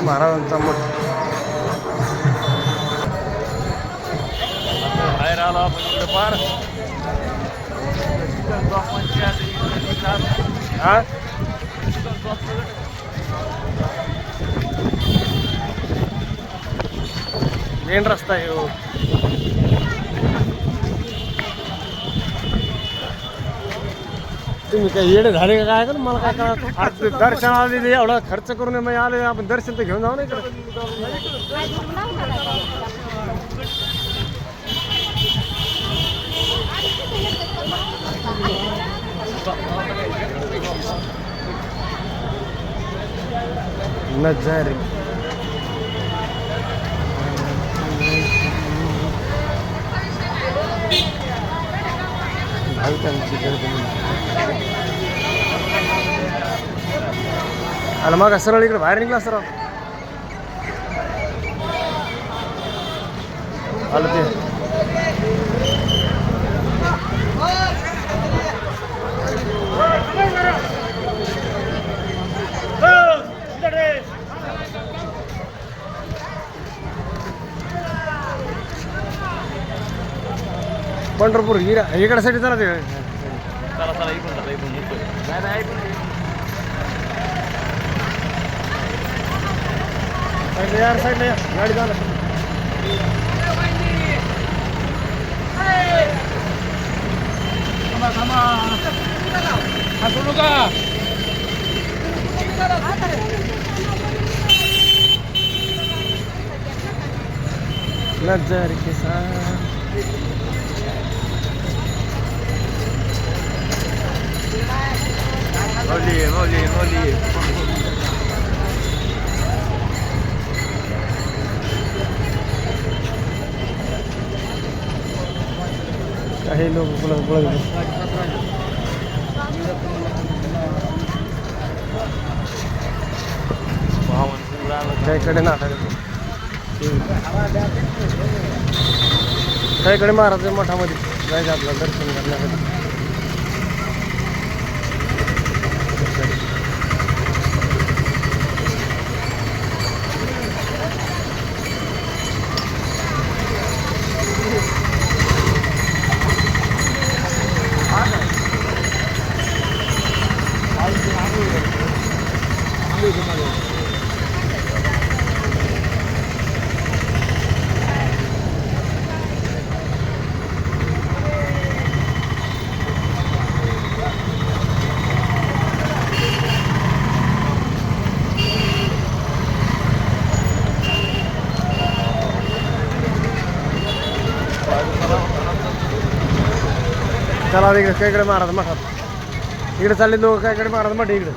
महाराजांचा मठ. बाहेर आलो आपण इकडे पार. हा मेन रस्ता आहे हो. तुम्ही काय येडे झाले का काय? मला काय कळत. दर्शनाला एवढा खर्च करून मग आले आपण. दर्शन तर घेऊन जाऊ ना इकडे. नजारे आला मग सरळ इकडे बाहेर निघला सर. आलं ते पंढरपूर इकडे साठी चला ते. यार साईडला या गाडी झालं. नजर के साथ मौली काही लोक काहीकडे काहीकडे महाराज मठामध्ये जायचं आपल्याला दर्शन करण्यासाठी. चला इकडे काहीकडे महाराज मठात. इकडे चालले लोक काहीकडे महाराज मठ. इकडे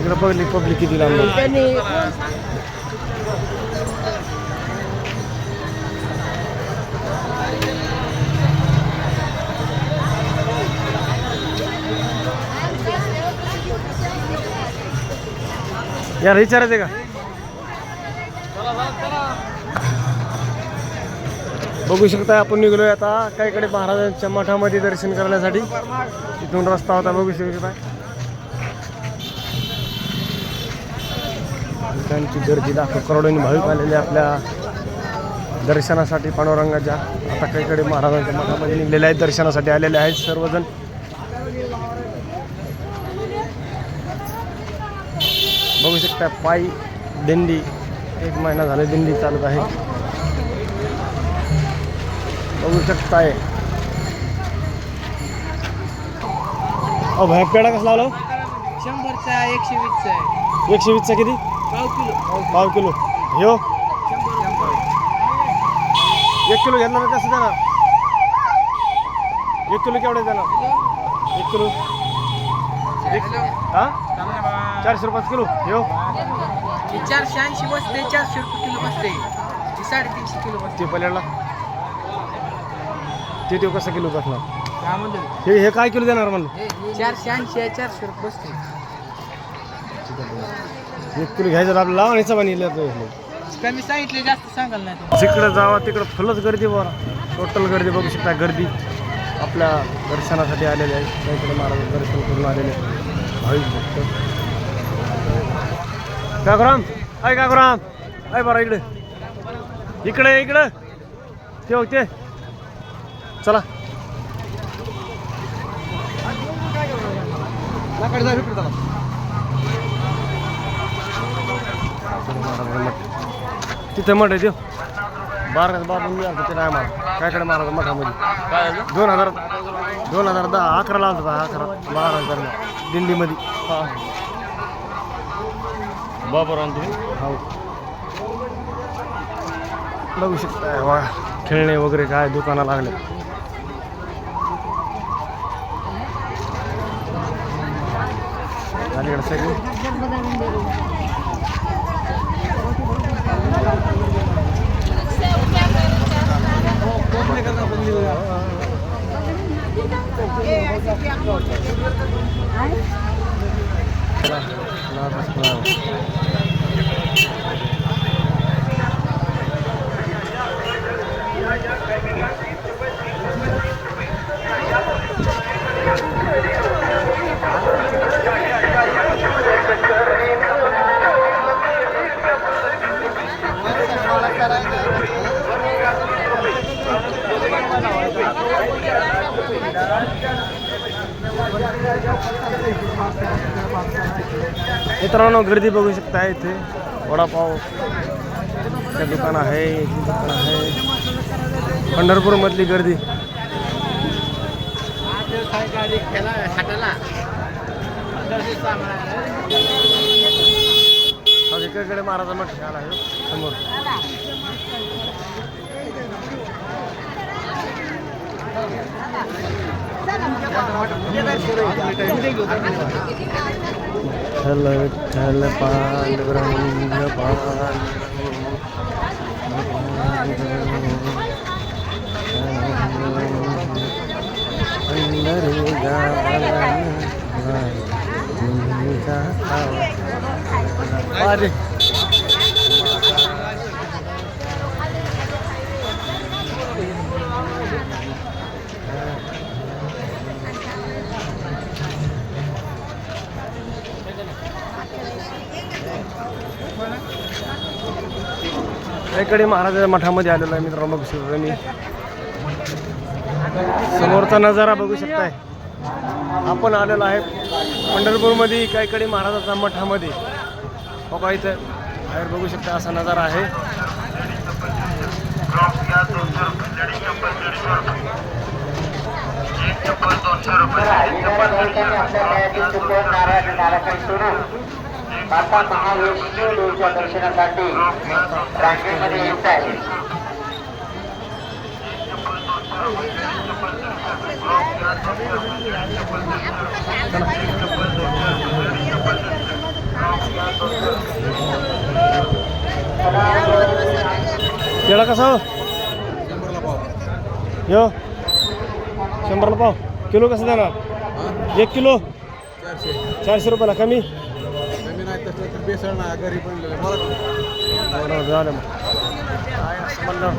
इकडे पब्लिक किती लांब. यार विचारायचं का? बघू शकता आपण निघलोय आता काहीकडे महाराजांच्या मठामध्ये दर्शन करण्यासाठी. इथून रस्ता होता बघू शकता. त्यांची गर्दी दाखव करोडोनी भाविक आलेले आपल्या दर्शनासाठी पांडुरंगाच्या. आता काहीकडे महाराजांच्या मठामध्ये निघलेले आहेत, दर्शनासाठी आलेले आहेत सर्वजण. बघू शकता पायी दिंडी 1 महिना झाले दिंडी चालत आहे. बघू शकताय. अहो भाई पेढा कसला लावला? 100चा 120चा आहे. 120चा किती? पाव किलो. हो 1 किलो घेतला तर कसं देणार? 1 किलो केवढे देणार? 1 किलो हा 400 रुपये किलो. हो 480 बसते, 400 रुपये किलो बसते, 350 किलो बसते. पल्याला ते कसं किलो बसणार? हे हे काय किलो देणार म्हणलं? 480 400 रुपये बसते. 1 किलो घ्यायचं तर आपल्याला लावायचं पाणी. कमी सांगितले जास्त सांगाल नाही. जिकडं जावा तिकडं फुलच गर्दी बरं. टोटल गर्दी बघू शकता. गर्दी आपल्या दर्शनासाठी आलेले आहे. काहीकडे महाराज दर्शन करून आलेले. भाविक भक्त. काकुराम काय काकुराम काय बरं इकडे इकडे इकडे ते होते चला. तिथे मठ आहे ते बारा बाबा मी आलो ते नाही मारा कायकडे मारा मठामध्ये 2010-11 ला होता 11-12 दरम्यान दिंडीमध्ये. बाबराव हो बघू शकताय वा खेळणे वगैरे काय दुकानं लागले. अलीकडे सगळी मित्रांनो गर्दी बघू शकता इथे वडापाव दुकान आहे दुकान आहे. पंढरपूर मधली गर्दी इकडे महाराजा मठ आला आहे समोर. विठ्ठल विठ्ठल पांडुरंग अरे इकडे महाराजाच्या मठामध्ये आलेलो आहे मित्रांनो. बघू शकतो मी समोरचा नजारा बघू शकताय. आपण आलेलो आहे पंढरपूरमध्ये काहीकडे महाराजाच्या मठामध्ये. बघा इथं बाहेर बघू शकता असा नजारा आहे. माता महालक्ष्मी देवीच्या दर्शनासाठी रांगेमध्ये येत आहे. केळा कसा हो? यो 100ला पाव. किलो कसं देणार? 1 किलो 400 रुपयाला. कमी बेसळ ना घरी पडलेलं मला झालं मग म्हणलं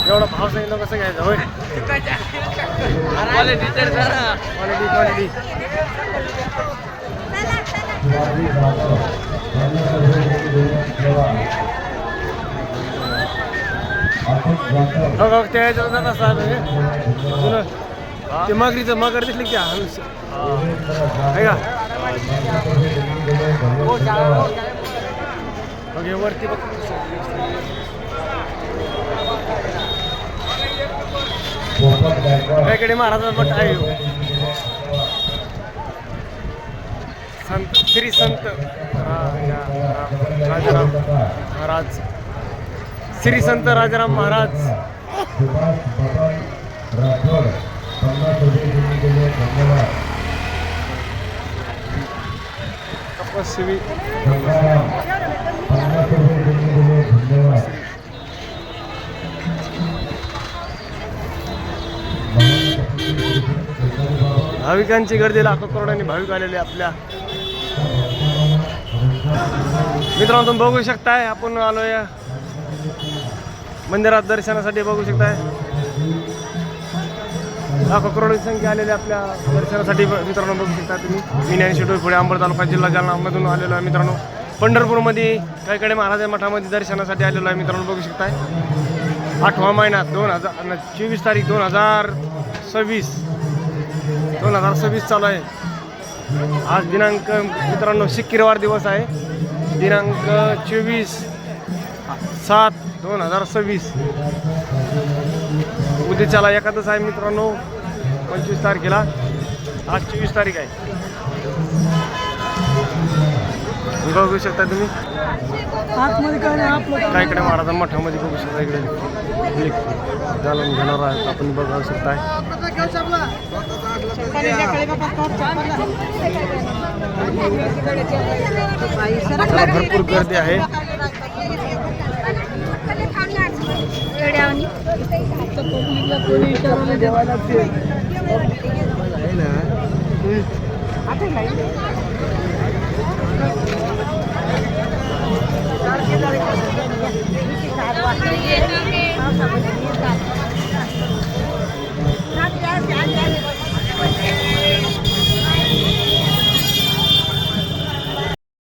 एवढा भाव सांगितलं कसं घ्यायचं होय. क्वालिटी क्वालिटी हो त्या ह्याच्यावर असं जुनं ते मगरीचं मगर दिसली की आहे का ओके वरती बघ. इकडे महाराजा मठ आहे संत श्री संत राजाराम महाराज. श्री संत राजाराम महाराज तपस्वी भाविकांची गर्दी लाखो करोडांनी भाविक आलेले आपल्या. मित्रांनो तुम्ही बघू शकताय आपण आलोय मंदिरात दर्शनासाठी. बघू शकताय लाखो करोडोची संख्या आलेली आपल्या दर्शनासाठी मित्रांनो बघू शकता तुम्ही. मी ज्ञानेश्वर पुढे अंबड तालुका जिल्हा जालनामधून आलेलो आहे मित्रांनो. पंढरपूरमध्ये कैकाडे महाराज मठामध्ये दर्शनासाठी आलेलो आहे मित्रांनो बघू शकताय. 8वा महिना 24 तारीख 2026 चालू आहे. आज दिनांक मित्रांनो शुक्रवार दिवस आहे. दिनांक 24/7/2026. उद्याच्याला एकादश आहे मित्रांनो 25 तारखेला. आज 24 तारीख आहे. बघू शकता तुम्ही कैकाडे महाराज मठामध्ये बघू शकता. इकडे जालून घेणार आहेत आपण बघू शकताय. भरपूर गर्दी आहे.